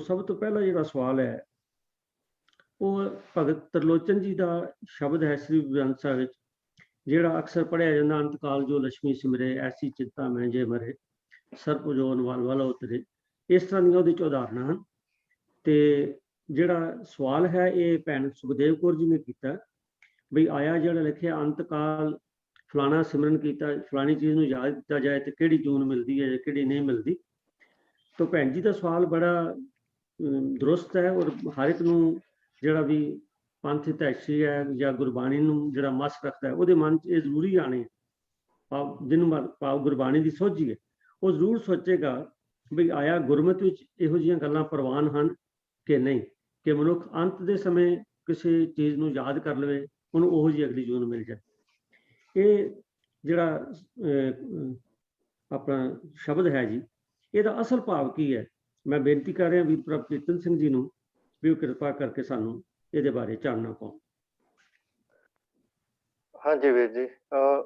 ਸਭ ਤੋਂ ਪਹਿਲਾ ਜਿਹੜਾ ਸਵਾਲ ਹੈ ਉਹ ਭਗਤ ਤਰਲੋਚਨ ਜੀ ਦਾ ਸ਼ਬਦ ਹੈ ਸ੍ਰੀ ਗੁਰੂ ਗ੍ਰੰਥ ਸਾਹਿਬ ਵਿੱਚ, ਜਿਹੜਾ ਅਕਸਰ ਪੜ੍ਹਿਆ ਜਾਂਦਾ, ਅੰਤ ਕਾਲ ਜੋ ਲక్ష్ਮੀ ਸਿਮਰੇ ਐਸੀ ਚਿੰਤਾ ਮੈਂ ਜੇ ਮਰੇ ਸਰਪ ਜੋਨ ਵਲ ਵਲ ਉਤਰੇ। ਇਸ ਤਰ੍ਹਾਂ ਦੀਆਂ ਉਹਦੇ 'ਚ ਉਦਾਹਰਨਾਂ ਹਨ। ਤੇ ਜਿਹੜਾ ਸਵਾਲ ਹੈ ਇਹ ਭੈਣ ਸੁਖਦੇਵ ਕੌਰ ਜੀ ਨੇ ਕੀਤਾ, ਬਈ ਆਇਆ ਜਿਹੜਾ ਲਿਖਿਆ ਅੰਤ ਕਾਲ ਫਲਾਣਾ ਸਿਮਰਨ ਕੀਤਾ, ਫਲਾਣੀ ਚੀਜ਼ ਨੂੰ ਯਾਦ ਕੀਤਾ ਜਾਏ ਤੇ ਕਿਹੜੀ ਜੂਨ ਮਿਲਦੀ ਹੈ ਜਾਂ ਕਿਹੜੀ ਨਹੀਂ ਮਿਲਦੀ। ਤਾਂ ਭੈਣ ਜੀ ਦਾ ਸਵਾਲ ਬੜਾ ਦਰੁਸਤ ਹੈ, ਔਰ ਹਰ ਇੱਕ ਨੂੰ ਜਿਹੜਾ ਵੀ ਪੰਥ ਹਿਤੈਸ਼ੀ ਹੈ ਜਾਂ ਗੁਰਬਾਣੀ ਨੂੰ ਜਿਹੜਾ ਮਸ ਰੱਖਦਾ ਹੈ, ਉਹਦੇ ਮਨ 'ਚ ਇਹ ਜ਼ਰੂਰੀ ਆਣੇ ਜਿਹਨੂੰ ਭਾਵ ਗੁਰਬਾਣੀ ਦੀ ਸੋਝੀ ਹੈ, ਉਹ ਜ਼ਰੂਰ ਸੋਚੇਗਾ ਵੀ ਆਇਆ ਗੁਰਮਤਿ ਵਿੱਚ ਇਹੋ ਜਿਹੀਆਂ ਗੱਲਾਂ ਪ੍ਰਵਾਨ ਹਨ ਕਿ ਨਹੀਂ, ਕਿ ਮਨੁੱਖ ਅੰਤ ਦੇ ਸਮੇਂ ਕਿਸੇ ਚੀਜ਼ ਨੂੰ ਯਾਦ ਕਰ ਲਵੇ, ਉਹਨੂੰ ਉਹੋ ਜਿਹੀ ਅਗਲੀ ਜੂਨ ਮਿਲ ਜਾਏ। ਇਹ ਜਿਹੜਾ ਆਪਣਾ ਸ਼ਬਦ ਹੈ ਜੀ, ਇਹਦਾ ਅਸਲ ਭਾਵ ਕੀ ਹੈ? ਮੈਂ ਬੇਨਤੀ ਕਰ ਰਿਹਾ ਵੀ ਪ੍ਰਭ ਕੀਰਤਨ ਸਿੰਘ ਜੀ ਨੂੰ ਵੀ ਉਹ ਕਿਰਪਾ ਕਰਕੇ ਸਾਨੂੰ ਇਹਦੇ ਬਾਰੇ ਚਾਨਣਾ ਪਾਉਣ। ਹਾਂਜੀ ਵੀਰ ਜੀ,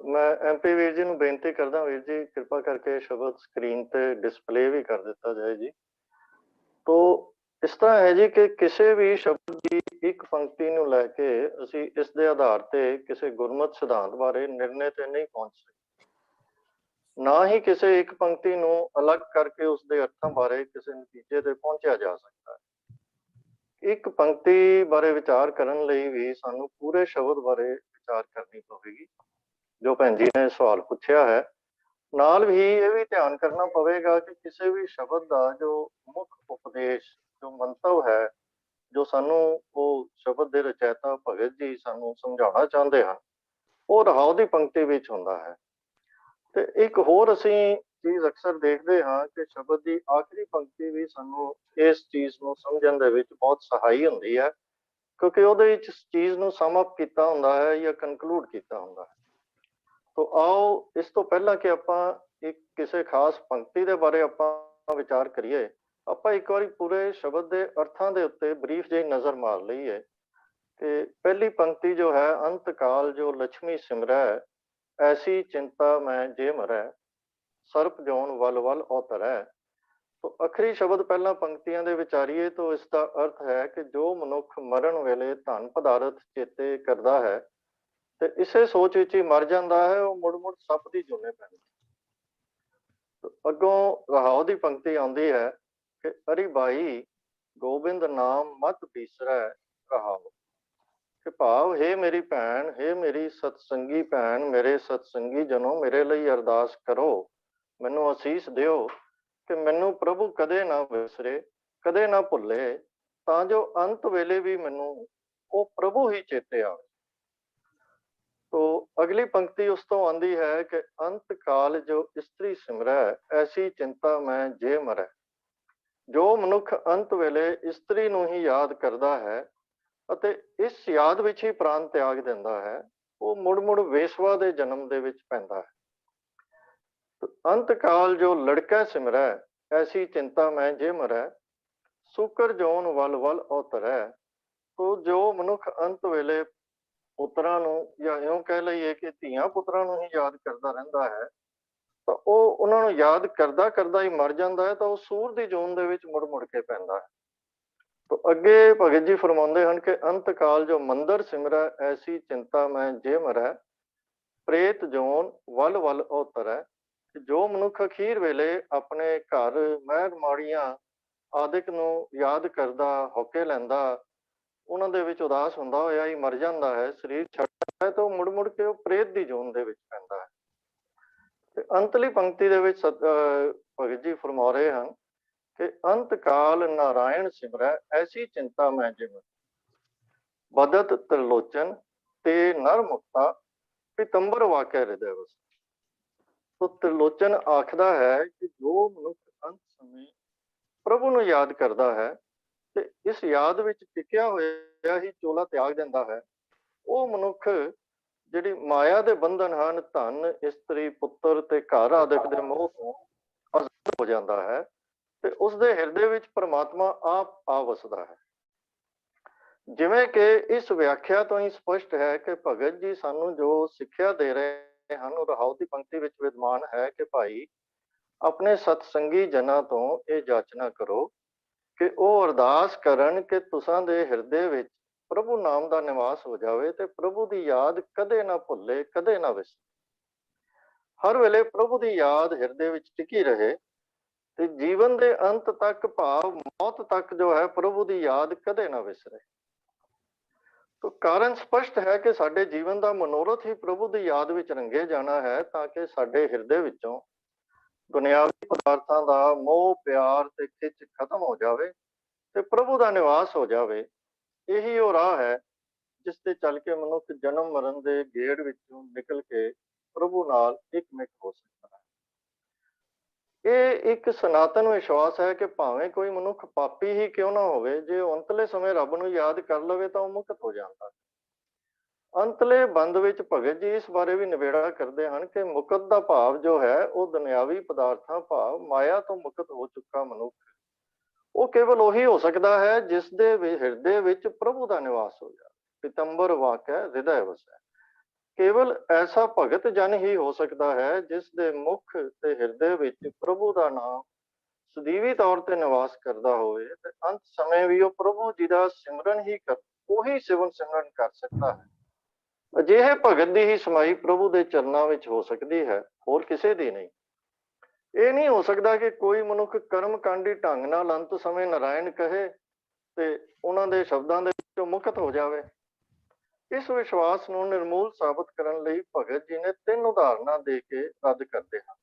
ਮੈਂ MP ਵੀਰ ਜੀ ਨੂੰ ਬੇਨਤੀ ਕਰਦਾ, ਵੀਰ ਜੀ ਕਿਰਪਾ ਕਰਕੇ ਸ਼ਬਦ ਸਕਰੀਨ ਤੇ ਡਿਸਪਲੇ ਵੀ ਕਰ ਦਿੱਤਾ ਜਾਏ ਜੀ। ਤੋ ਇਸ ਤਰ੍ਹਾਂ ਹੈ ਜੀ ਕਿ ਕਿਸੇ ਵੀ ਸ਼ਬਦ ਦੀ ਇੱਕ ਪੰਕਤੀ ਨੂੰ ਲੈ ਕੇ ਅਸੀਂ ਇਸ ਦੇ ਆਧਾਰ ਤੇ ਕਿਸੇ ਗੁਰਮਤਿ ਸਿਧਾਂਤ ਬਾਰੇ ਨਿਰਣੇ ਤੇ ਨਹੀਂ ਪਹੁੰਚ ਸਕਦੇ, ਨਾ ਹੀ ਕਿਸੇ ਇੱਕ ਪੰਕਤੀ ਨੂੰ ਅਲੱਗ ਕਰਕੇ ਉਸਦੇ ਅਰਥਾਂ ਬਾਰੇ ਕਿਸੇ ਨਤੀਜੇ ਤੇ ਪਹੁੰਚਿਆ ਜਾ ਸਕਦਾ ਹੈ। ਇੱਕ ਪੰਕਤੀ ਬਾਰੇ ਵਿਚਾਰ ਕਰਨ ਲਈ ਵੀ ਸਾਨੂੰ ਪੂਰੇ ਸ਼ਬਦ ਬਾਰੇ ਵਿਚਾਰ ਕਰਨੀ ਪਵੇਗੀ, ਜੋ ਭੈਣ ਜੀ ਨੇ ਸਵਾਲ ਪੁੱਛਿਆ ਹੈ। ਨਾਲ ਵੀ ਇਹ ਵੀ ਧਿਆਨ ਕਰਨਾ ਪਵੇਗਾ ਕਿ ਕਿਸੇ ਵੀ ਸ਼ਬਦ ਦਾ ਜੋ ਮੁੱਖ ਉਪਦੇਸ਼, ਜੋ ਮੰਤਵ ਹੈ, ਜੋ ਸਾਨੂੰ ਉਹ ਸ਼ਬਦ ਦੇ ਰਚੈਤਾ ਭਗਤ ਜੀ ਸਾਨੂੰ ਸਮਝਾਉਣਾ ਚਾਹੁੰਦੇ ਹਨ, ਉਹ ਰਹਾਉ ਦੀ ਪੰਕਤੀ ਵਿੱਚ ਹੁੰਦਾ ਹੈ। ਤੇ ਇੱਕ ਹੋਰ ਅਸੀਂ ਚੀਜ਼ ਅਕਸਰ ਦੇਖਦੇ ਹਾਂ ਕਿ ਸ਼ਬਦ ਦੀ ਆਖਰੀ ਪੰਕਤੀ ਵੀ ਸਾਨੂੰ ਇਸ ਚੀਜ਼ ਨੂੰ ਸਮਝਣ ਦੇ ਵਿੱਚ ਬਹੁਤ ਸਹਾਈ ਹੁੰਦੀ ਹੈ, ਕਿਉਂਕਿ ਉਹਦੇ ਵਿੱਚ ਇਸ ਚੀਜ਼ ਨੂੰ ਸਮ ਅਪ ਕੀਤਾ ਹੁੰਦਾ ਹੈ ਜਾਂ ਕਨਕਲੂਡ ਕੀਤਾ ਹੁੰਦਾ ਹੈ। ਤੋ ਆਓ ਇਸ ਤੋਂ ਪਹਿਲਾਂ ਕਿ ਆਪਾਂ ਇੱਕ ਕਿਸੇ ਖਾਸ ਪੰਕਤੀ ਦੇ ਬਾਰੇ ਆਪਾਂ ਵਿਚਾਰ ਕਰੀਏ, ਆਪਾਂ ਇੱਕ ਵਾਰੀ ਪੂਰੇ ਸ਼ਬਦ ਦੇ ਅਰਥਾਂ ਦੇ ਉੱਤੇ ਬਰੀਫ ਜਿਹੀ ਨਜ਼ਰ ਮਾਰ ਲਈਏ ਕਿ ਪਹਿਲੀ ਪੰਕਤੀ ਜੋ ਹੈ, ਅੰਤ ਕਾਲ ਜੋ ਲక్ష్ਮੀ ਸਿਮਰੈ ਐਸੀ ਚਿੰਤਾ ਮੈਂ ਜੇ ਮਰੈ ਸਰਪ ਜੋਨ ਵਲ ਵਲ ਔਤਰੈ। ਤੋ ਆਖਰੀ ਸ਼ਬਦ ਪਹਿਲਾਂ ਪੰਕਤੀਆਂ ਦੇ ਵਿਚਾਰੀਏ ਤਾਂ ਇਸ ਦਾ ਅਰਥ ਹੈ ਕਿ ਜੋ ਮਨੁੱਖ ਮਰਨ ਵੇਲੇ ਧਨ ਪਦਾਰਥ ਚੇਤੇ ਕਰਦਾ ਹੈ ਤੇ ਇਸੇ ਸੋਚ ਵਿੱਚ ਹੀ ਮਰ ਜਾਂਦਾ ਹੈ, ਉਹ ਮੁੜ ਮੁੜ ਸੱਪ ਦੀ ਜੂਨੇ ਪੈਂਦਾ। ਅੱਗੋਂ ਰਹਾਉ ਦੀ ਪੰਕਤੀ ਆਉਂਦੀ ਹੈ ਕਿ ਅਰੀ ਬਾਈ ਗੋਬਿੰਦ ਨਾਮ ਮਤ ਬੀਸਰੈ ਰਹਾਉ, ਕਿ ਭਾਵ ਹੇ ਮੇਰੀ ਭੈਣ, ਹੇ ਮੇਰੀ ਸਤਸੰਗੀ ਭੈਣ, ਮੇਰੇ ਸਤਸੰਗੀ ਜਨੋ, ਮੇਰੇ ਲਈ ਅਰਦਾਸ ਕਰੋ, ਮੈਨੂੰ ਅਸੀਸ ਦਿਓ ਕਿ ਮੈਨੂੰ ਪ੍ਰਭੂ ਕਦੇ ਨਾ ਵਿਸਰੇ, ਕਦੇ ਨਾ ਭੁੱਲੇ, ਤਾਂ ਜੋ ਅੰਤ ਵੇਲੇ ਵੀ ਮੈਨੂੰ ਉਹ ਪ੍ਰਭੂ ਹੀ ਚੇਤੇ ਆਵੇ। ਤੋ ਅਗਲੀ ਪੰਕਤੀ ਉਸ ਤੋਂ ਆਉਂਦੀ ਹੈ ਕਿ ਅੰਤ ਕਾਲ ਜੋ ਇਸਤਰੀ ਸਿਮਰੈ ਐਸੀ ਚਿੰਤਾ ਮੈਂ ਜੇ ਮਰੈ। ਜੋ ਮਨੁੱਖ ਅੰਤ ਵੇਲੇ ਇਸਤਰੀ ਨੂੰ ਹੀ ਯਾਦ ਕਰਦਾ ਹੈ ਅਤੇ ਇਸ ਯਾਦ ਵਿੱਚ ਹੀ ਪ੍ਰਾਣ ਤਿਆਗ ਦਿੰਦਾ ਹੈ, ਉਹ ਮੁੜ ਮੁੜ ਵੇਸਵਾ ਦੇ ਜਨਮ ਦੇ ਵਿੱਚ ਪੈਂਦਾ ਹੈ। ਅੰਤ ਕਾਲ ਜੋ ਲੜਕਾ ਸਿਮਰੈ ਐਸੀ ਚਿੰਤਾ ਮੈਂ ਜੇ ਮਰੈ ਸੁਕਰ ਜੋਨ ਵਲ ਵਲ ਔਤਰੈ। ਤੋ ਜੋ ਮਨੁੱਖ ਅੰਤ ਵੇਲੇ ਪੁੱਤਰਾਂ ਨੂੰ, ਜਾਂ ਇਉਂ ਕਹਿ ਲਈਏ ਕਿ ਧੀਆਂ ਪੁੱਤਰਾਂ ਨੂੰ ਹੀ ਯਾਦ ਕਰਦਾ ਰਹਿੰਦਾ ਹੈ, ਤਾਂ ਉਹ ਉਹਨਾਂ ਨੂੰ ਯਾਦ ਕਰਦਾ ਕਰਦਾ ਹੀ ਮਰ ਜਾਂਦਾ ਹੈ, ਤਾਂ ਉਹ ਸੂਰ ਦੀ ਜੂਨ ਦੇ ਵਿੱਚ ਮੁੜ ਮੁੜ ਕੇ ਪੈਂਦਾ ਹੈ। ਤੋ ਅੱਗੇ ਭਗਤ ਜੀ ਫਰਮਾਉਂਦੇ ਹਨ ਕਿ ਅੰਤ ਕਾਲ ਜੋ ਮੰਦਰ ਸਿਮਰੈ ਐਸੀ ਚਿੰਤਾ ਮੈਂ ਜੇ ਮਰੈ ਪ੍ਰੇਤ ਜੋਨ ਵਲ ਵਲ ਔਤਰੈ। ਜੋ ਮਨੁੱਖ ਅਖੀਰ ਵੇਲੇ ਆਪਣੇ ਘਰ ਮਹਿਰ ਮਾੜੀਆਂ ਆਦਿਕ ਨੂੰ ਯਾਦ ਕਰਦਾ, ਹੋਕੇ ਲੈਂਦਾ, ਉਹਨਾਂ ਦੇ ਵਿੱਚ ਉਦਾਸ ਹੁੰਦਾ ਹੋਇਆ ਹੀ ਮਰ ਜਾਂਦਾ ਹੈ, ਸਰੀਰ ਛੱਡਦਾ ਹੈ, ਤਾਂ ਮੁੜ ਮੁੜ ਕੇ ਉਹ ਪ੍ਰੇਤ ਦੀ ਜੂਨ ਦੇ ਵਿੱਚ ਪੈਂਦਾ ਹੈ। ਤੇ ਅੰਤਲੀ ਪੰਕਤੀ ਦੇ ਵਿੱਚ ਭਗਤ ਜੀ ਫਰਮਾ ਰਹੇ ਹਨ ਕਿ ਅੰਤ ਕਾਲ ਨਾਰਾਇਣ ਸਿਮਰੈ ਐਸੀ ਚਿੰਤਾ ਮੈਂ ਜੇ ਮਰੈ ਬਦਤ ਤ੍ਰਿਲੋਚਨ ਤੇ ਨਰ ਮੁਕਤਾ ਪਿਤੰਬਰ ਵਾਕਿਆ ਹਿਰਦੈ ਵਸੈ। ਤੋ ਤ੍ਰਿਲੋਚਨ ਆਖਦਾ ਹੈ ਕਿ ਜੋ ਮਨੁੱਖ ਅੰਤ ਸਮੇਂ ਪ੍ਰਭੂ ਨੂੰ ਯਾਦ ਕਰਦਾ ਹੈ ਤੇ ਇਸ ਯਾਦ ਵਿੱਚ ਟਿਕਿਆ ਹੋਇਆ ਹੀ ਚੋਲਾ ਤਿਆਗ ਦਿੰਦਾ ਹੈ, ਉਹ ਮਨੁੱਖ ਜਿਹੜੀ ਮਾਇਆ ਦੇ ਬੰਧਨ ਹਨ, ਧਨ, ਇਸਤਰੀ, ਪੁੱਤਰ ਤੇ ਘਰ ਆਦਿਕ ਦੇ ਮੋਹ ਤੋਂ ਆਜ਼ਾਦ ਹੋ ਜਾਂਦਾ ਹੈ ਤੇ ਉਸਦੇ ਹਿਰਦੇ ਵਿੱਚ ਪਰਮਾਤਮਾ ਆਪ ਆ ਵਸਦਾ ਹੈ। ਜਿਵੇਂ ਕਿ ਇਸ ਵਿਆਖਿਆ ਤੋਂ ਹੀ ਸਪਸ਼ਟ ਹੈ ਕਿ ਭਗਤ ਜੀ ਸਾਨੂੰ ਜੋ ਸਿੱਖਿਆ ਦੇ ਰਹੇ ਹਨ, ਉਹ ਰਹਾਉ ਦੀ ਪੰਕਤੀ ਵਿੱਚ ਵਿਦਮਾਨ ਹੈ ਕਿ ਭਾਈ ਆਪਣੇ ਸਤਸੰਗੀ ਜਨਾਂ ਤੋਂ ਇਹ ਜਾਚਨਾ ਕਰੋ ਕਿ ਉਹ ਅਰਦਾਸ ਕਰਨ ਕਿ ਤੁਸਾਂ ਦੇ ਹਿਰਦੇ ਵਿੱਚ ਪ੍ਰਭੂ ਨਾਮ ਦਾ ਨਿਵਾਸ ਹੋ ਜਾਵੇ ਤੇ ਪ੍ਰਭੂ ਦੀ ਯਾਦ ਕਦੇ ਨਾ ਭੁੱਲੇ, ਕਦੇ ਨਾ ਵਿਸਰੇ। ਹਰ ਵੇਲੇ ਪ੍ਰਭੂ ਦੀ ਯਾਦ ਹਿਰਦੇ ਵਿੱਚ ਟਿਕੀ ਰਹੇ ਤੇ ਜੀਵਨ ਦੇ ਅੰਤ ਤੱਕ, ਭਾਵ ਮੌਤ ਤੱਕ ਜੋ ਹੈ, ਪ੍ਰਭੂ ਦੀ ਯਾਦ ਕਦੇ ਨਾ ਵਿਸਰੇ। ਤੋ ਕਾਰਨ ਸਪਸ਼ਟ ਹੈ ਕਿ ਸਾਡੇ ਜੀਵਨ ਦਾ ਮਨੋਰਥ ਹੀ ਪ੍ਰਭੂ ਦੀ ਯਾਦ ਵਿੱਚ ਰੰਗੇ ਜਾਣਾ ਹੈ, ਤਾਂ ਕਿ ਸਾਡੇ ਹਿਰਦੇ ਵਿੱਚੋਂ ਦੁਨਿਆਵੀ ਪਦਾਰਥਾਂ ਦਾ ਮੋਹ, ਪਿਆਰ ਤੇ ਖਿੱਚ ਖਤਮ ਹੋ ਜਾਵੇ ਤੇ ਪ੍ਰਭੂ ਦਾ ਨਿਵਾਸ ਹੋ ਜਾਵੇ। ਇਹੀ ਉਹ ਰਾਹ ਹੈ ਜਿਸ ਤੇ ਚੱਲ ਕੇ ਮਨੁੱਖ ਜਨਮ ਮਰਨ ਦੇ ਗੇੜ ਵਿੱਚੋਂ ਨਿਕਲ ਕੇ ਪ੍ਰਭੂ ਨਾਲ ਇੱਕਮਿਕ ਹੋ ਸਕਦਾ ਹੈ। ਇਹ ਇੱਕ ਸਨਾਤਨ ਵਿਸ਼ਵਾਸ ਹੈ ਕਿ ਭਾਵੇਂ ਕੋਈ ਮਨੁੱਖ ਪਾਪੀ ਹੀ ਕਿਉਂ ਨਾ ਹੋਵੇ, ਜੇ ਉਹ ਅੰਤਲੇ ਸਮੇਂ ਰੱਬ ਨੂੰ ਯਾਦ ਕਰ ਲਵੇ ਤਾਂ ਉਹ ਮੁਕਤ ਹੋ ਜਾਂਦਾ ਹੈ। ਅੰਤਲੇ ਬੰਦ ਵਿੱਚ ਭਗਤ ਜੀ ਇਸ ਬਾਰੇ ਵੀ ਨਿਬੇੜਾ ਕਰਦੇ ਹਨ ਕਿ ਮੁਕਤ ਦਾ ਭਾਵ ਜੋ ਹੈ ਉਹ ਦੁਨਿਆਵੀ ਪਦਾਰਥਾਂ, ਭਾਵ ਮਾਇਆ ਤੋਂ ਮੁਕਤ ਹੋ ਚੁੱਕਾ ਮਨੁੱਖ, ਉਹ ਕੇਵਲ ਉਹੀ ਹੋ ਸਕਦਾ ਹੈ ਜਿਸ ਦੇ ਹਿਰਦੇ ਵਿੱਚ ਪ੍ਰਭੂ ਦਾ ਨਿਵਾਸ ਹੋ ਜਾਵੇ। ਪਿਤੰਬਰ ਵਾਕੈ ਹਿਰਦੈ ਵਸੈ। ਕੇਵਲ ਐਸਾ ਭਗਤ ਜਨ ਹੀ ਹੋ ਸਕਦਾ ਹੈ ਜਿਸ ਦੇ ਮੁਖ ਤੇ ਹਿਰਦੇ ਵਿੱਚ ਪ੍ਰਭੂ ਦਾ ਨਾਮ ਸਦੀਵੀ ਤੌਰ ਤੇ ਨਿਵਾਸ ਕਰਦਾ ਹੋਵੇ ਤੇ ਅੰਤ ਸਮੇਂ ਵੀ ਉਹ ਪ੍ਰਭੂ ਜੀ ਦਾ ਸਿਮਰਨ ਹੀ ਉਹੀ ਸਿਮਰਨ ਕਰ ਸਕਦਾ ਹੈ। ਅਜਿਹੇ ਭਗਤ ਦੀ ਹੀ ਸਮਾਈ ਪ੍ਰਭੂ ਦੇ ਚਰਨਾਂ ਵਿੱਚ ਹੋ ਸਕਦੀ ਹੈ, ਹੋਰ ਕਿਸੇ ਦੀ ਨਹੀਂ। ਇਹ ਨਹੀਂ ਹੋ ਸਕਦਾ ਕਿ ਕੋਈ ਮਨੁੱਖ ਕਰਮਕਾਂਡੀ ਢੰਗ ਨਾਲ ਅੰਤ ਸਮੇਂ ਨਾਰਾਇਣ ਕਹੇ ਤੇ ਉਹਨਾਂ ਦੇ ਸ਼ਬਦਾਂ ਦੇ ਵਿੱਚੋਂ ਮੁਕਤ ਹੋ ਜਾਵੇ। ਇਸ ਵਿਸ਼ਵਾਸ ਨੂੰ ਨਿਰਮੂਲ ਸਾਬਤ ਕਰਨ ਲਈ ਭਗਤ ਜੀ ਨੇ 3 ਉਦਾਹਰਨਾਂ ਦੇ ਕੇ ਰੱਦ ਕਰਦੇ ਹਨ।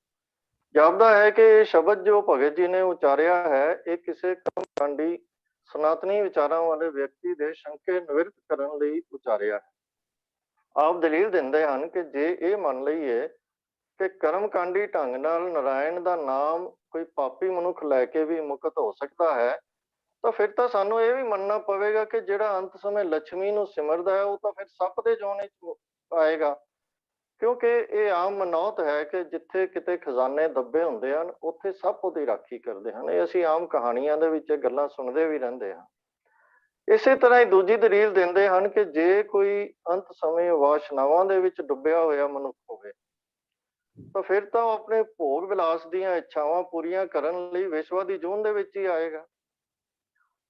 ਜਾਪਦਾ ਹੈ ਕਿ ਇਹ ਸ਼ਬਦ ਜੋ ਭਗਤ ਜੀ ਨੇ ਉਚਾਰਿਆ ਹੈ, ਇਹ ਕਿਸੇ ਕਰਮਕਾਂਡੀ ਸਨਾਤਨੀ ਵਿਚਾਰਾਂ ਵਾਲੇ ਵਿਅਕਤੀ ਦੇ ਸ਼ੰਕੇ ਨਿਵਰਤ ਕਰਨ ਲਈ ਉਚਾਰਿਆ ਹੈ। ਆਪ ਦਲੀਲ ਦਿੰਦੇ ਹਨ ਕਿ ਜੇ ਇਹ ਮੰਨ ਲਈਏ ਕਿ ਕਰਮਕਾਂਡੀ ਢੰਗ ਨਾਲ ਨਾਰਾਇਣ ਦਾ ਨਾਮ ਕੋਈ ਪਾਪੀ ਮਨੁੱਖ ਲੈ ਕੇ ਵੀ ਮੁਕਤ ਹੋ ਸਕਦਾ ਹੈ, ਤਾਂ ਫਿਰ ਤਾਂ ਸਾਨੂੰ ਇਹ ਵੀ ਮੰਨਣਾ ਪਵੇਗਾ ਕਿ ਜਿਹੜਾ ਅੰਤ ਸਮੇਂ ਲక్ష్ਮੀ ਨੂੰ ਸਿਮਰਦਾ ਹੈ ਉਹ ਤਾਂ ਫਿਰ ਸੱਪ ਦੇ ਜੋਨ ਵਿੱਚ ਆਏਗਾ, ਕਿਉਂਕਿ ਇਹ ਆਮ ਮਨੌਤ ਹੈ ਕਿ ਜਿੱਥੇ ਕਿਤੇ ਖਜ਼ਾਨੇ ਦੱਬੇ ਹੁੰਦੇ ਹਨ ਉੱਥੇ ਸੱਪ ਉਹਦੀ ਰਾਖੀ ਕਰਦੇ ਹਨ। ਇਹ ਅਸੀਂ ਆਮ ਕਹਾਣੀਆਂ ਦੇ ਵਿੱਚ ਗੱਲਾਂ ਸੁਣਦੇ ਵੀ ਰਹਿੰਦੇ ਹਾਂ। ਇਸੇ ਤਰ੍ਹਾਂ ਹੀ ਦੂਜੀ ਦਲੀਲ ਦਿੰਦੇ ਹਨ ਕਿ ਜੇ ਕੋਈ ਅੰਤ ਸਮੇਂ ਵਾਸ਼ਨਾਵਾਂ ਦੇ ਵਿੱਚ ਡੁੱਬਿਆ ਹੋਇਆ ਮਨੁੱਖ ਹੋਵੇ ਤਾਂ ਫਿਰ ਤਾਂ ਉਹ ਆਪਣੇ ਭੋਗ ਵਿਲਾਸ ਦੀਆਂ ਇੱਛਾਵਾਂ ਪੂਰੀਆਂ ਕਰਨ ਲਈ ਵਿਸ਼ਵਾ ਦੀ ਜੂਨ ਦੇ ਵਿੱਚ ਹੀ ਆਏਗਾ।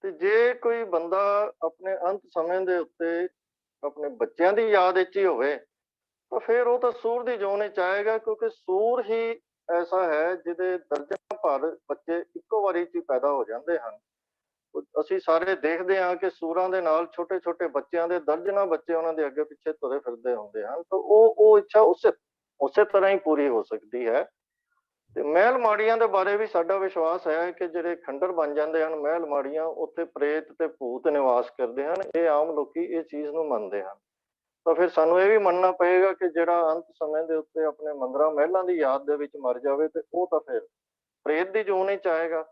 ਤੇ ਜੇ ਕੋਈ ਬੰਦਾ ਆਪਣੇ ਅੰਤ ਸਮੇਂ ਦੇ ਉੱਤੇ ਆਪਣੇ ਬੱਚਿਆਂ ਦੀ ਯਾਦ ਵਿੱਚ ਹੀ ਹੋਵੇ ਤਾਂ ਫਿਰ ਉਹ ਤਾਂ ਸੂਰ ਦੀ ਜੂਨ ਵਿੱਚ ਆਏਗਾ, ਕਿਉਂਕਿ ਸੂਰ ਹੀ ਐਸਾ ਹੈ ਜਿਹਦੇ ਦਰਜਨਾਂ ਭਰ ਬੱਚੇ ਇੱਕੋ ਵਾਰੀ 'ਚ ਹੀ ਪੈਦਾ ਹੋ ਜਾਂਦੇ ਹਨ। ਅਸੀਂ ਸਾਰੇ ਦੇਖਦੇ ਹਾਂ ਕਿ ਸੂਰਾਂ ਦੇ ਨਾਲ ਛੋਟੇ ਛੋਟੇ ਬੱਚਿਆਂ ਦੇ ਦਰਜਨਾਂ ਬੱਚੇ ਉਹਨਾਂ ਦੇ ਅੱਗੇ ਪਿੱਛੇ ਤੁਰੇ ਫਿਰਦੇ ਹੁੰਦੇ ਹਨ, ਤਾਂ ਉਹ ਇੱਛਾ ਉਸੇ ਤਰ੍ਹਾਂ ਹੀ ਪੂਰੀ ਹੋ ਸਕਦੀ ਹੈ। ਤੇ ਮਹਿਲ ਮਾੜੀਆਂ ਦੇ ਬਾਰੇ ਵੀ ਸਾਡਾ ਵਿਸ਼ਵਾਸ ਹੈ ਕਿ ਜਿਹੜੇ ਖੰਡਰ ਬਣ ਜਾਂਦੇ ਹਨ ਮਹਿਲ ਮਾੜੀਆਂ, ਉੱਥੇ ਪ੍ਰੇਤ ਤੇ ਭੂਤ ਨਿਵਾਸ ਕਰਦੇ ਹਨ। ਇਹ ਆਮ ਲੋਕੀ ਇਹ ਚੀਜ਼ ਨੂੰ ਮੰਨਦੇ ਹਨ। ਤਾਂ ਫਿਰ ਸਾਨੂੰ ਇਹ ਵੀ ਮੰਨਣਾ ਪਏਗਾ ਕਿ ਜਿਹੜਾ ਅੰਤ ਸਮੇਂ ਦੇ ਉੱਤੇ ਆਪਣੇ ਮੰਦਰਾਂ ਮਹਿਲਾਂ ਦੀ ਯਾਦ ਦੇ ਵਿੱਚ ਮਰ ਜਾਵੇ ਤੇ ਉਹ ਤਾਂ ਫਿਰ ਪ੍ਰੇਤ ਦੀ ਜੂਨ ਵਿੱਚ ਆਏਗਾ।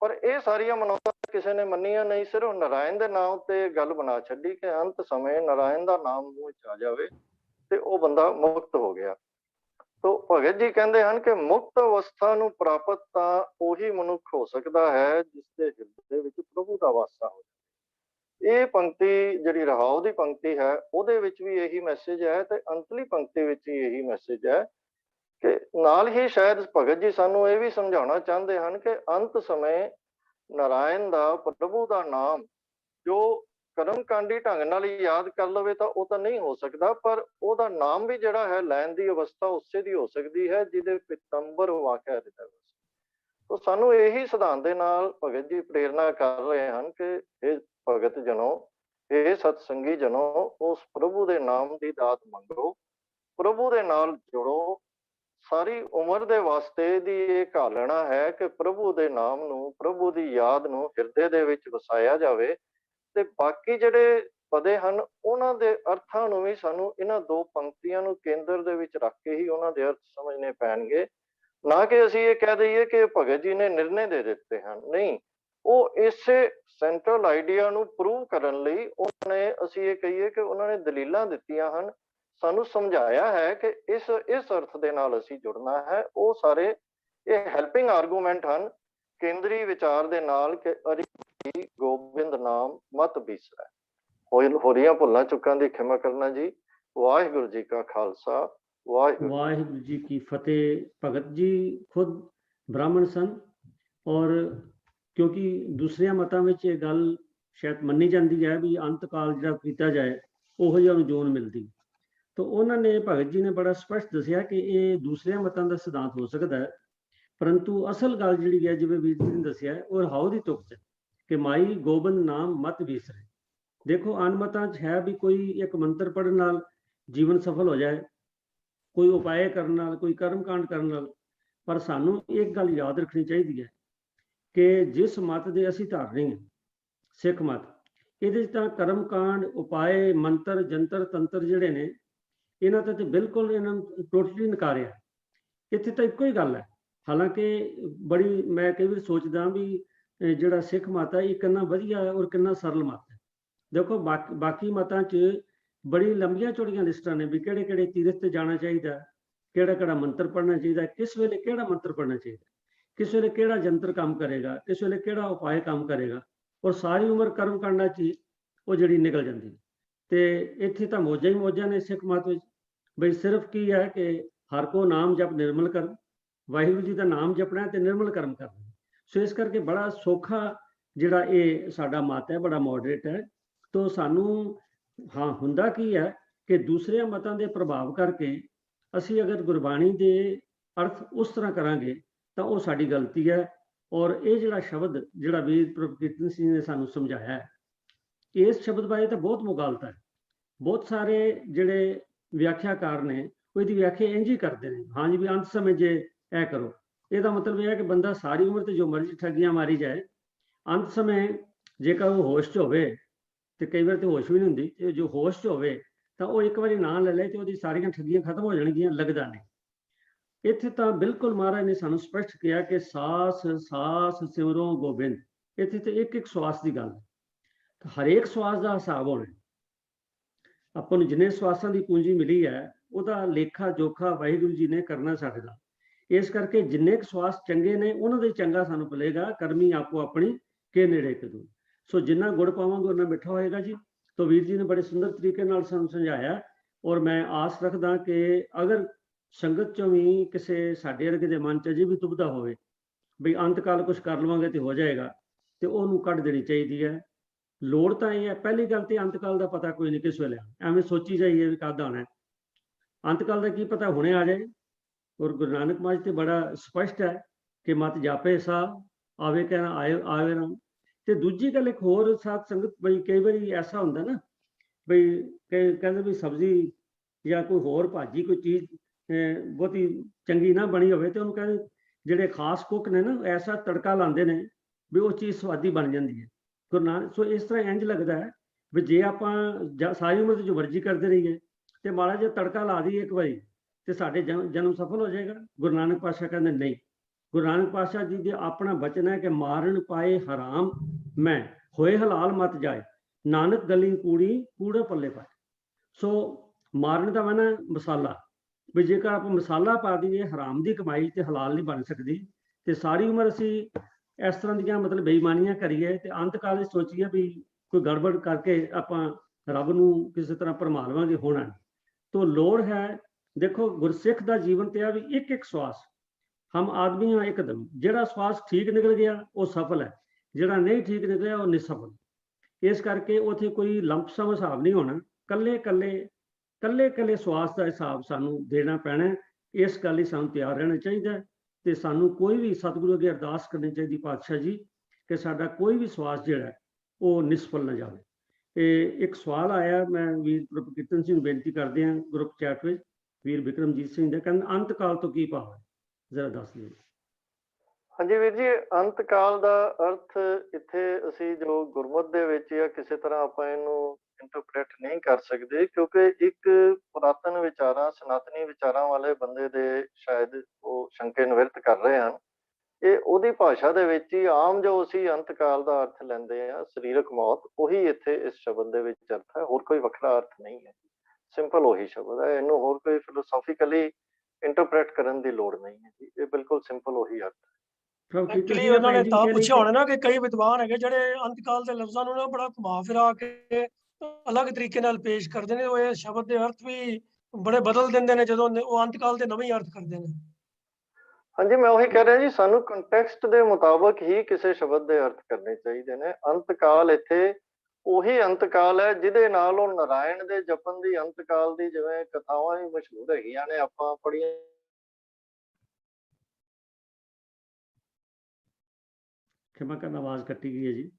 ਪਰ ਇਹ ਸਾਰੀਆਂ ਮਨੌਤਾਂ ਕਿਸੇ ਨੇ ਮੰਨੀਆਂ ਨਹੀਂ, ਸਿਰਫ ਨਾਰਾਇਣ ਦੇ ਨਾਮ ਤੇ ਗੱਲ ਬਣਾ ਛੱਡੀ ਕਿ ਅੰਤ ਸਮੇਂ ਨਾਰਾਇਣ ਦਾ ਨਾਮ ਮੂੰਹ ਵਿੱਚ ਆ ਜਾਵੇ ਤੇ ਉਹ ਬੰਦਾ ਮੁਕਤ ਹੋ ਗਿਆ। ਤੋ ਭਗਤ ਜੀ ਕਹਿੰਦੇ ਹਨ ਕਿ ਮੁਕਤ ਅਵਸਥਾ ਨੂੰ ਪ੍ਰਾਪਤ ਤਾਂ ਉਹੀ ਮਨੁੱਖ ਹੋ ਸਕਦਾ ਹੈ ਜਿਸ ਦੇ ਹਿਰਦੇ ਵਿੱਚ ਪ੍ਰਭੂ ਦਾ ਵਾਸਾ ਹੋ। ਇਹ ਪੰਕਤੀ ਜਿਹੜੀ ਰਹਾਉ ਦੀ ਪੰਕਤੀ ਹੈ ਉਹਦੇ ਵਿੱਚ ਵੀ ਇਹੀ ਮੈਸੇਜ ਹੈ ਤੇ ਅੰਤਲੀ ਪੰਕਤੀ ਵਿੱਚ ਵੀ ਇਹੀ ਮੈਸੇਜ ਹੈ ਕਿ ਨਾਲ ਹੀ ਸ਼ਾਇਦ ਭਗਤ ਜੀ ਸਾਨੂੰ ਇਹ ਵੀ ਸਮਝਾਉਣਾ ਚਾਹੁੰਦੇ ਹਨ ਕਿ ਅੰਤ ਸਮੇਂ ਨਾਰਾਇਣ ਦਾ, ਪ੍ਰਭੂ ਦਾ ਨਾਮ ਜੋ ਕਰਮਕਾਂਡੀ ਢੰਗ ਨਾਲ ਹੀ ਯਾਦ ਕਰ ਲਵੇ ਤਾਂ ਉਹ ਤਾਂ ਨਹੀਂ ਹੋ ਸਕਦਾ, ਪਰ ਉਹਦਾ ਨਾਮ ਵੀ ਜਿਹੜਾ ਹੈ ਲੈਣ ਦੀ ਅਵਸਥਾ ਉਸੇ ਦੀ ਹੋ ਸਕਦੀ ਹੈ ਜਿਹਦੇ ਪਿਤੰਬਰ ਵਾਕਿਆ ਹਿਰਦੈ ਵਸੈ। ਤਾਂ ਸਾਨੂੰ ਇਹੀ ਸਿਧਾਂਤ ਦੇ ਨਾਲ ਭਗਤ ਜੀ ਪ੍ਰੇਰਨਾ ਕਰ ਰਹੇ ਹਨ ਕਿ ਇਹ ਭਗਤ ਜਨੋ, ਇਹ ਸਤਸੰਗੀ ਜਨੋ, ਉਸ ਪ੍ਰਭੂ ਦੇ ਨਾਮ ਦੀ ਦਾਤ ਮੰਗੋ, ਪ੍ਰਭੂ ਦੇ ਨਾਲ ਜੁੜੋ। ਸਾਰੀ ਉਮਰ ਦੇ ਵਾਸਤੇ ਦੀ ਇਹ ਘਾਲਣਾ ਹੈ ਕਿ ਪ੍ਰਭੂ ਦੇ ਨਾਮ ਨੂੰ, ਪ੍ਰਭੂ ਦੀ ਯਾਦ ਨੂੰ ਹਿਰਦੇ ਦੇ ਵਿੱਚ ਵਸਾਇਆ ਜਾਵੇ। ਤੇ ਬਾਕੀ ਜਿਹੜੇ ਪਦੇ ਹਨ ਉਹਨਾਂ ਦੇ ਅਰਥਾਂ ਨੂੰ ਵੀ ਸਾਨੂੰ ਇਹਨਾਂ 2 ਪੰਕਤੀਆਂ ਨੂੰ ਕੇਂਦਰ ਦੇ ਵਿੱਚ ਰੱਖ ਕੇ ਹੀ ਉਹਨਾਂ ਦੇ ਅਰਥ ਸਮਝਣੇ ਪੈਣਗੇ। ਨਾ ਕਿ ਅਸੀਂ ਇਹ ਕਹਿ ਦਈਏ ਕਿ ਭਗਤ ਜੀ ਨੇ ਨਿਰਣੇ ਦੇ ਦਿੱਤੇ ਹਨ। ਨਹੀਂ, ਉਹ ਇਸੇ ਸੈਂਟਰਲ ਆਈਡੀਆ ਨੂੰ ਪ੍ਰੂਵ ਕਰਨ ਲਈ ਉਹਨਾਂ ਨੇ, ਅਸੀਂ ਇਹ ਕਹੀਏ ਕਿ ਉਹਨਾਂ ਨੇ ਦਲੀਲਾਂ ਦਿੱਤੀਆਂ ਹਨ, ਸਾਨੂੰ ਸਮਝਾਇਆ ਹੈ ਕਿ ਇਸ ਅਰਥ ਦੇ ਨਾਲ ਅਸੀਂ ਜੁੜਨਾ ਹੈ। ਉਹ ਸਾਰੇ ਇਹ ਹੈਲਪਿੰਗ ਆਰਗੂਮੈਂਟ ਹਨ ਕੇਂਦਰੀ ਵਿਚਾਰ ਦੇ ਨਾਲ ਕਿ ਅਰਿ ਗੋਬਿੰਦ ਨਾਮ ਮਤ ਬੀਸਰੈ। ਹੋਰੀਆਂ ਭੁੱਲਾਂ ਚੁੱਕਾਂ ਦੀ ਖਿਮਾ ਕਰਨਾ ਜੀ। ਵਾਹਿਗੁਰੂ ਜੀ ਕਾ ਖਾਲਸਾ, ਵਾਹਿਗੁਰੂ ਜੀ ਕੀ ਫਤਿਹ। ਭਗਤ ਜੀ ਖੁਦ ਬ੍ਰਾਹਮਣ ਸਨ ਔਰ ਕਿਉਂਕਿ ਦੂਸਰਿਆਂ ਮਤਾਂ ਵਿੱਚ ਇਹ ਗੱਲ ਸ਼ਾਇਦ ਮੰਨੀ ਜਾਂਦੀ ਹੈ ਵੀ ਅੰਤ ਕਾਲ ਜਿਹੜਾ ਕੀਤਾ ਜਾਏ ਉਹੋ ਜਿਹਾ ਨੂੰ ਜੋਨ ਮਿਲਦੀ। ਤਾਂ ਉਹਨਾਂ ਨੇ ਭਗਤ ਜੀ ਨੇ ਬੜਾ ਸਪਸ਼ਟ ਦੱਸਿਆ ਕਿ ਇਹ ਦੂਸਰਿਆਂ ਮਤਾਂ ਦਾ ਸਿਧਾਂਤ ਹੋ ਸਕਦਾ ਹੈ, ਪਰੰਤੂ ਅਸਲ ਗੱਲ ਜਿਹੜੀ ਹੈ ਜਿਵੇਂ ਵੀਰ ਜੀ ਨੇ ਦੱਸਿਆ ਉਹ ਰਹਾਉ ਦੀ ਤੁਕ 'ਚ ਕਿ ਮਾਈ ਗੋਬਿੰਦ ਨਾਮ ਮਤ ਵਿਸਰੇ। ਦੇਖੋ ਅਨ ਮਤਾਂ 'ਚ ਹੈ ਵੀ ਕੋਈ ਇੱਕ ਮੰਤਰ ਪੜ੍ਹਨ ਨਾਲ ਜੀਵਨ ਸਫਲ ਹੋ ਜਾਏ, ਕੋਈ ਉਪਾਏ ਕਰਨ ਨਾਲ, ਕੋਈ ਕਰਮ ਕਾਂਡ ਕਰਨ ਨਾਲ, ਪਰ ਸਾਨੂੰ ਇੱਕ ਗੱਲ ਯਾਦ ਰੱਖਣੀ ਚਾਹੀਦੀ ਹੈ ਕਿ ਜਿਸ ਮਤ ਦੇ ਅਸੀਂ ਧਾਰਨੀ ਹਾਂ, ਸਿੱਖ ਮਤ, ਇਹਦੇ 'ਚ ਤਾਂ ਕਰਮ ਕਾਂਡ, ਉਪਾਏ, ਮੰਤਰ, ਜੰਤਰ, ਤੰਤਰ ਜਿਹੜੇ ਨੇ ਇਹਨਾਂ ਤੇ ਬਿਲਕੁਲ ਇਹਨਾਂ ਨੂੰ ਟੋਟਲੀ ਨਕਾਰਿਆ। ਇੱਥੇ ਤਾਂ ਇੱਕੋ ਹੀ ਗੱਲ ਹੈ। ਹਾਲਾਂਕਿ ਬੜੀ ਮੈਂ ਕਈ ਵਾਰ ਸੋਚਦਾ ਵੀ ਜਿਹੜਾ ਸਿੱਖ ਮਤ ਹੈ ਇਹ ਕਿੰਨਾ ਵਧੀਆ ਹੈ ਔਰ ਕਿੰਨਾ ਸਰਲ ਮਤ ਹੈ। ਦੇਖੋ ਬਾਕੀ ਮਤਾਂ 'ਚ ਬੜੀ ਲੰਬੀਆਂ ਚੌੜੀਆਂ ਲਿਸਟਾਂ ਨੇ ਵੀ ਕਿਹੜੇ ਕਿਹੜੇ ਤੀਰਥ ਤੇ ਜਾਣਾ ਚਾਹੀਦਾ, ਕਿਹੜਾ ਕਿਹੜਾ ਮੰਤਰ ਪੜ੍ਹਨਾ ਚਾਹੀਦਾ, ਕਿਸ ਵੇਲੇ ਕਿਹੜਾ ਮੰਤਰ ਪੜ੍ਹਨਾ ਚਾਹੀਦਾ, ਕਿਸ ਵੇਲੇ ਕਿਹੜਾ ਜੰਤਰ ਕੰਮ ਕਰੇਗਾ, ਕਿਸ ਵੇਲੇ ਕਿਹੜਾ ਉਪਾਏ ਕੰਮ ਕਰੇਗਾ, ਔਰ ਸਾਰੀ ਉਮਰ ਕਰਮ ਕਾਂਡਾਂ 'ਚ ਉਹ ਜਿਹੜੀ ਨਿਕਲ ਜਾਂਦੀ। ਤੇ ਇੱਥੇ ਤਾਂ ਮੌਜਾਂ ਹੀ ਮੌਜਾਂ ਨੇ ਸਿੱਖ ਮਤ ਵਿੱਚ, ਬਈ ਸਿਰਫ ਕੀ ਹੈ ਕਿ ਹਰ ਕੋ ਨਾਮ ਜਪ ਨਿਰਮਲ ਕਰਮ, ਵਾਹਿਗੁਰੂ ਜੀ ਦਾ ਨਾਮ ਜਪਣਾ ਤੇ ਨਿਰਮਲ ਕਰਮ ਕਰਨਾ। ਸੋ ਇਸ ਕਰਕੇ ਬੜਾ ਸੌਖਾ ਜਿਹੜਾ ਇਹ ਸਾਡਾ ਮਤ ਹੈ, ਬੜਾ ਮੋਡਰੇਟ ਹੈ। ਤੋ ਸਾਨੂੰ ਹਾਂ ਹੁੰਦਾ ਕੀ ਹੈ ਕਿ ਦੂਸਰਿਆਂ ਮਤਾਂ ਦੇ ਪ੍ਰਭਾਵ ਕਰਕੇ ਅਸੀਂ ਅਗਰ ਗੁਰਬਾਣੀ ਦੇ ਅਰਥ ਉਸ ਤਰ੍ਹਾਂ ਕਰਾਂਗੇ ਤਾਂ ਉਹ ਸਾਡੀ ਗਲਤੀ ਹੈ। ਔਰ ਇਹ ਜਿਹੜਾ ਸ਼ਬਦ ਜਿਹੜਾ ਵੀਰ ਪ੍ਰਭੂ ਕੀਰਤਨ ਸਿੰਘ ਨੇ ਸਾਨੂੰ ਸਮਝਾਇਆ ਹੈ, ਇਸ ਸ਼ਬਦ ਬਾਰੇ ਤਾਂ ਬਹੁਤ ਮੁਗਾਲਤਾ ਹੈ। ਬਹੁਤ ਸਾਰੇ ਜਿਹੜੇ ਵਿਆਖਿਆਕਾਰ ਨੇ ਉਹ ਇਹਦੀ ਵਿਆਖਿਆ ਇੰਝ ਹੀ ਕਰਦੇ ਨੇ, ਹਾਂਜੀ ਵੀ ਅੰਤ ਸਮੇਂ ਜੇ ਇਹ ਕਰੋ, ਇਹਦਾ ਮਤਲਬ ਇਹ ਹੈ ਕਿ ਬੰਦਾ ਸਾਰੀ ਉਮਰ ਤੇ ਜੋ ਮਰਜ਼ੀ ਠੱਗੀਆਂ ਮਾਰੀ ਜਾਏ, ਅੰਤ ਸਮੇਂ ਜੇਕਰ ਉਹ ਹੋਸ਼ 'ਚ ਹੋਵੇ, ਤੇ ਕਈ ਵਾਰ ਤੇ ਹੋਸ਼ ਵੀ ਨਹੀਂ ਹੁੰਦੀ, ਤੇ ਜੋ ਹੋਸ਼ 'ਚ ਹੋਵੇ ਤਾਂ ਉਹ ਇੱਕ ਵਾਰੀ ਨਾਂ ਲੈ ਲੈ ਤੇ ਉਹਦੀ ਸਾਰੀਆਂ ਠੱਗੀਆਂ ਖਤਮ ਹੋ ਜਾਣਗੀਆਂ, ਲੱਗਦਾ ਨਹੀਂ। ਇੱਥੇ ਤਾਂ ਬਿਲਕੁਲ ਮਹਾਰਾਜ ਨੇ ਸਾਨੂੰ ਸਪਸ਼ਟ ਕਿਹਾ ਕਿ ਸਾਸ ਸਾਸ ਸਿਮਰੋ ਗੋਬਿੰਦ। ਇੱਥੇ ਤੇ ਇੱਕ ਇੱਕ ਸਵਾਸ ਦੀ ਗੱਲ ਹੈ, ਹਰੇਕ ਸਵਾਸ ਦਾ ਹਿਸਾਬ ਹੋਣਾ। ਆਪਾਂ ਨੂੰ ਜਿੰਨੇ ਸਵਾਸਾਂ ਦੀ ਪੂੰਜੀ ਮਿਲੀ ਹੈ ਉਹਦਾ ਲੇਖਾ ਜੋਖਾ ਵਾਹਿਗੁਰੂ ਜੀ ਨੇ ਕਰਨਾ ਸਾਡੇ ਨਾਲ। ਇਸ ਕਰਕੇ ਜਿੰਨੇ ਕੁ ਸਵਾਸ ਚੰਗੇ ਨੇ ਉਹਨਾਂ ਦੇ ਚੰਗਾ ਸਾਨੂੰ ਪਲੇਗਾ, ਕਰਮੀ ਆਪੋ ਆਪਣੀ ਕੇ ਨੇੜੇ ਕਦੂ। ਸੋ ਜਿੰਨਾ ਗੁੜ ਪਾਵਾਂਗੇ ਉਹਨਾਂ ਮਿੱਠਾ ਹੋਏਗਾ ਜੀ। तो वीर जी ने बड़े सुंदर तरीके नाल सानू समझाया। और मैं आस रखदा कि अगर संगत चों भी किसी साडे वर्गे दे मन च अजे भी दुविधा होवे बई अंत काल कुछ कर लवांगे तो हो जाएगा, तो उहनूं कढ देनी चाहिदी है। लोड़ तां इह है, पहली गल तो अंत काल का पता कोई नहीं किस वेले, एवें सोची जाइए भी कद आना है। अंत काल का की पता हुणे आ जाए। और गुरु नानक महाराज तो बड़ा स्पष्ट है कि मत जापे सा आवे कहना आए आवे ना। ਤੇ ਦੂਜੀ ਗੱਲ ਇੱਕ ਹੋਰ ਸਾਧ ਸੰਗਤ, ਬਈ ਕਈ ਵਾਰੀ ਐਸਾ ਹੁੰਦਾ ਨਾ ਬਈ ਕਹਿੰਦੇ ਵੀ ਸਬਜ਼ੀ ਜਾਂ ਕੋਈ ਹੋਰ ਭਾਜੀ ਕੋਈ ਚੀਜ਼ ਬਹੁਤੀ ਚੰਗੀ ਨਾ ਬਣੀ ਹੋਵੇ ਤੇ ਉਹਨੂੰ ਕਹਿੰਦੇ ਜਿਹੜੇ ਖਾਸ ਕੁੱਕ ਨੇ ਨਾ ਐਸਾ ਤੜਕਾ ਲਾਉਂਦੇ ਨੇ ਵੀ ਉਹ ਚੀਜ਼ ਸਵਾਦੀ ਬਣ ਜਾਂਦੀ ਹੈ। ਗੁਰੂ ਨਾਨਕ ਸੋ ਇਸ ਤਰ੍ਹਾਂ ਇੰਝ ਲੱਗਦਾ ਹੈ ਵੀ ਜੇ ਆਪਾਂ ਸਾਰੀ ਉਮਰ ਜੋ ਮਰਜ਼ੀ ਕਰਦੇ ਰਹੀਏ ਤੇ ਮਾੜਾ ਜਿਹਾ ਤੜਕਾ ਲਾ ਦਈਏ ਇੱਕ ਵਾਰੀ ਤੇ ਸਾਡੇ ਜਨਮ ਸਫਲ ਹੋ ਜਾਏਗਾ। ਗੁਰੂ ਨਾਨਕ ਪਾਤਸ਼ਾਹ ਕਹਿੰਦੇ ਨਹੀਂ। गुरु नानक पातशाह जी के अपना वचन है कि मारन पाए हराम मैं होए हलाल मत जाए, नानक गली कूड़ी कूड़े पल्ले पाए। सो मारन का मैंने मसाला भी जेकर आप मसाला पा दईए हराम की कमाई तो हलाल नहीं बन सकती। तो सारी उम्र असी इस तरह दी मतलब बेईमानियां करिए तो अंत काल सोचिए भी कोई गड़बड़ करके आप रब नूं किसी तरह भरमा लवांगे, होना नहीं। तो लोड़ है देखो गुरसिख का जीवन तो है भी एक एक श्वास हम आदमी हाँ एकदम, जिहड़ा श्वास ठीक निकल गया वो सफल है, जिहड़ा नहीं ठीक निकलिया वो निसफल। इस करके उत्थे कोई लंपसम हिसाब नहीं होना, कल्ले कल्ले कल्ले कल्ले श्वास का हिसाब सानू देना पैना। इस गल सानू तैयार रहना चाहिए ते सानू कोई भी सतगुरु अगे अरदास करनी चाहिए पातशाह जी कि साडा कोई भी श्वास जिहड़ा वो निसफल ना जाए। एक सवाल आया, मैं वीर प्रभु कीर्तन सिंह बेनती करते हैं ग्रुप चैट में, वीर बिक्रमजीत सिंह दे कहंदे अंत काल तो की भाव है, जरा दस दिओ। हाँ जी वीर जी, अंत काल का अर्थ इत्थे असी जो गुरमत दे विच या किसी तरह आपां इहनूं इंटरप्रेट नहीं कर सकते, क्योंकि एक पुरातन विचारां सनातनी विचारां वाले बंदे दे शायद वो शंके निवृत्त कर रहे हैं। ये ओदी भाषा दे विच ही आम जो असी अंत काल का अर्थ लैंदे आ सरीरक मौत, उही इत्थे इस शब्द दे विच अर्थ है, होर कोई वखरा अर्थ नहीं है। सिंपल उही शब्द है, इहनूं होर कोई फिलोसॉफिकली इंटरप्रेट करन दी लोड़ नहीं है जी, ये बिल्कुल सिंपल उही अर्थ है। एक्चुअली उन्होंने ਤਾਂ ਪੁੱਛਿਆ ਹੋਣਾ ਨਾ ਕਿ ਕਈ ਵਿਦਵਾਨ ਹੈਗੇ ਜਿਹੜੇ ਅੰਤਕਾਲ ਦੇ ਲਫ਼ਜ਼ਾਂ ਨੂੰ ਨਾ ਬੜਾ ਘੁਮਾ ਫਿਰਾ ਕੇ ਅਲੱਗ ਤਰੀਕੇ ਨਾਲ ਪੇਸ਼ ਕਰਦੇ ਨੇ, ਉਹ ਇਹ ਸ਼ਬਦ ਦੇ ਅਰਥ ਵੀ ਬੜੇ ਬਦਲ ਦਿੰਦੇ ਨੇ ਜਦੋਂ ਉਹ ਅੰਤਕਾਲ ਦੇ ਨਵੇਂ ਅਰਥ ਕਰਦੇ ਨੇ। ਹਾਂਜੀ, ਮੈਂ ਉਹੀ ਕਹਿ ਰਿਹਾ ਜੀ, ਸਾਨੂੰ ਕੰਟੈਕਸਟ ਦੇ ਮੁਤਾਬਕ ਹੀ ਕਿਸੇ ਸ਼ਬਦ ਦੇ ਅਰਥ ਕਰਨੇ ਚਾਹੀਦੇ ਨੇ। ਅੰਤਕਾਲ ਇੱਥੇ ਉਹੀ ਅੰਤਕਾਲ ਹੈ ਜਿਹਦੇ ਨਾਲ ਉਹ ਨਾਰਾਇਣ ਦੇ ਜਪਣ ਦੀ ਅੰਤਕਾਲ ਦੀ ਜਿਵੇਂ ਕਥਾਵਾਂ ਵੀ ਮਸ਼ਹੂਰ ਹੈਗੀਆਂ ਨੇ, ਆਪਾਂ ਪੜ੍ਹੀਆਂ। ਖਿਮਾ ਕਰਨਾ, ਆਵਾਜ਼ ਕੱਟੀ ਗਈ ਹੈ ਜੀ।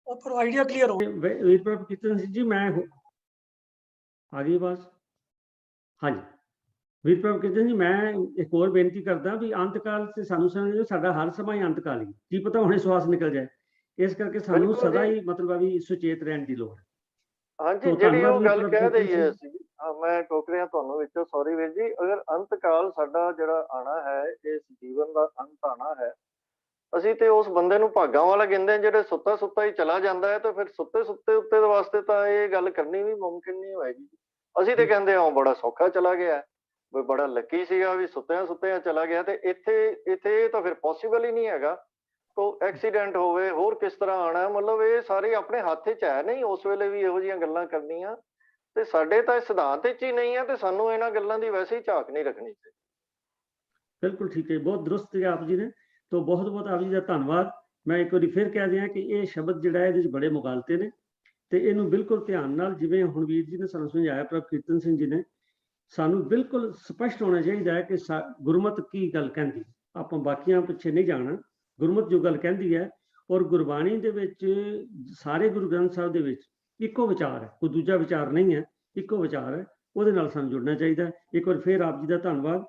ਉਹ ਪਰ ਆਈਡੀਆ ਕਲੀਅਰ ਹੋ ਵੀਰਪ੍ਰਭ ਕੀਰਤਨ ਸਿੰਘ ਜੀ, ਮੈਂ ਆ ਗਈ ਆਵਾਜ਼? ਹਾਂਜੀ, ਵੀਰਪ੍ਰਭ ਕੀਰਤਨ ਜੀ, ਮੈਂ ਇੱਕ ਹੋਰ ਬੇਨਤੀ ਕਰਦਾ ਵੀ ਅੰਤਕਾਲ ਤੇ ਸਾਨੂੰ ਸਮਝੋ ਸਾਡਾ ਹਰ ਸਮਾਂ ਹੀ ਅੰਤਕਾਲ ਹੀ, ਕੀ ਪਤਾ ਹੁਣੇ ਸਵਾਸ ਨਿਕਲ ਜਾਏ, ਇਸ ਕਰਕੇ ਸਾਨੂੰ ਬਿਲਕੁਲ ਸਦਾ ਜੀ। ਹੀ ਮਤਲਬ ਆ ਵੀ ਸੁਚੇਤ ਰਹਿਣ ਦੀ ਲੋੜ ਹੈ। ਹਾਂਜੀ, ਤੋ ਜਿਹੜੀ ਧੰਨਵਾਦ ਉਹ ਗੱਲ ਵੀਰਪ੍ਰਭ ਕਹਿ ਕੀਰਤਨ ਦਈਏ ਸਿੰਘ। ਅਸੀਂ, ਮੈਂ ਟੋਕ ਰਿਹਾ ਤੁਹਾਨੂੰ ਵਿੱਚੋਂ, ਸੌਰੀ ਵੀਰ ਜੀ। ਅਗਰ ਅੰਤਕਾਲ ਸਾਡਾ ਜਿਹੜਾ ਆਣਾ ਹੈ, ਇਸ ਜੀਵਨ ਦਾ ਅੰਤ ਆਣਾ ਹੈ, ਅਸੀਂ ਤੇ ਉਸ ਬੰਦੇ ਨੂੰ ਭਾਗਾਂ ਵਾਲਾ ਗਿਣਦੇ ਹਾਂ ਜਿਹੜੇ ਸੁੱਤਾ ਸੁੱਤਾ ਹੀ ਚਲਾ ਜਾਂਦਾ ਹੈ। ਤੇ ਫਿਰ ਸੁੱਤੇ ਸੁੱਤੇ ਉੱਤੇ ਦੇ ਵਾਸਤੇ ਤਾਂ ਇਹ ਗੱਲ ਕਰਨੀ ਵੀ ਮੁਮਕਿਨ ਨਹੀਂ ਹੋਏਗੀ। ਅਸੀਂ ਤੇ ਕਹਿੰਦੇ ਹਾਂ ਬੜਾ ਸੌਖਾ ਚਲਾ ਗਿਆ, ਵੀ ਬੜਾ ਲੱਕੀ ਸੀਗਾ ਵੀ ਸੁੱਤਿਆਂ ਸੁੱਤਿਆਂ ਚਲਾ ਗਿਆ। ਤੇ ਇੱਥੇ ਤਾਂ ਫਿਰ ਪੋਸੀਬਲ ਹੀ ਨਹੀਂ ਹੈਗਾ। ਤੋ ਐਕਸੀਡੈਂਟ ਹੋਵੇ, ਹੋਰ ਕਿਸ ਤਰ੍ਹਾਂ ਆਣਾ, ਮਤਲਬ ਇਹ ਸਾਰੇ ਆਪਣੇ ਹੱਥ 'ਚ ਹੈ ਨਹੀਂ ਉਸ ਵੇਲੇ ਵੀ ਇਹੋ ਜਿਹੀਆਂ ਗੱਲਾਂ ਕਰਨੀਆਂ। ਤੇ ਸਾਡੇ ਤਾਂ ਸਿਧਾਂਤ 'ਚ ਹੀ ਨਹੀਂ ਹੈ, ਤੇ ਸਾਨੂੰ ਇਹਨਾਂ ਗੱਲਾਂ ਦੀ ਵੈਸੇ ਹੀ ਝਾਕ ਨਹੀਂ ਰੱਖਣੀ ਚਾਹੀਦੀ। ਬਿਲਕੁਲ ਠੀਕ ਹੈ, ਬਹੁਤ ਦਰੁਸਤ ਹੈ ਆਪ ਜੀ ਨੇ। ਤੋ ਬਹੁਤ ਬਹੁਤ ਆਪ ਜੀ ਦਾ ਧੰਨਵਾਦ। ਮੈਂ ਇੱਕ ਵਾਰੀ ਫਿਰ ਕਹਿ ਦਿਆਂ ਕਿ ਇਹ ਸ਼ਬਦ ਜਿਹੜਾ ਇਹਦੇ 'ਚ ਬੜੇ ਮੁਗਾਲਤੇ ਨੇ, ਤੇ ਇਹਨੂੰ ਬਿਲਕੁਲ ਧਿਆਨ ਨਾਲ, ਜਿਵੇਂ ਹੁਣ ਵੀਰ ਜੀ ਨੇ ਸਾਨੂੰ ਸਮਝਾਇਆ, ਪ੍ਰਭ ਕੀਰਤਨ ਸਿੰਘ ਜੀ ਨੇ, ਸਾਨੂੰ ਬਿਲਕੁਲ ਸਪਸ਼ਟ ਹੋਣਾ ਚਾਹੀਦਾ ਹੈ ਕਿ ਗੁਰਮਤਿ ਕੀ ਗੱਲ ਕਹਿੰਦੀ। ਆਪਾਂ ਬਾਕੀਆਂ ਪਿੱਛੇ ਨਹੀਂ ਜਾਣਾ, ਗੁਰਮਤਿ ਜੋ ਗੱਲ ਕਹਿੰਦੀ ਹੈ, ਔਰ ਗੁਰਬਾਣੀ ਦੇ ਵਿੱਚ ਸਾਰੇ ਗੁਰੂ ਗ੍ਰੰਥ ਸਾਹਿਬ ਦੇ ਵਿੱਚ ਇੱਕੋ ਵਿਚਾਰ ਹੈ, ਕੋਈ ਦੂਜਾ ਵਿਚਾਰ ਨਹੀਂ ਹੈ, ਇੱਕੋ ਵਿਚਾਰ ਹੈ। ਉਹਦੇ ਨਾਲ ਸਾਨੂੰ ਜੁੜਨਾ ਚਾਹੀਦਾ। ਇੱਕ ਵਾਰ ਫਿਰ ਆਪ ਜੀ ਦਾ ਧੰਨਵਾਦ।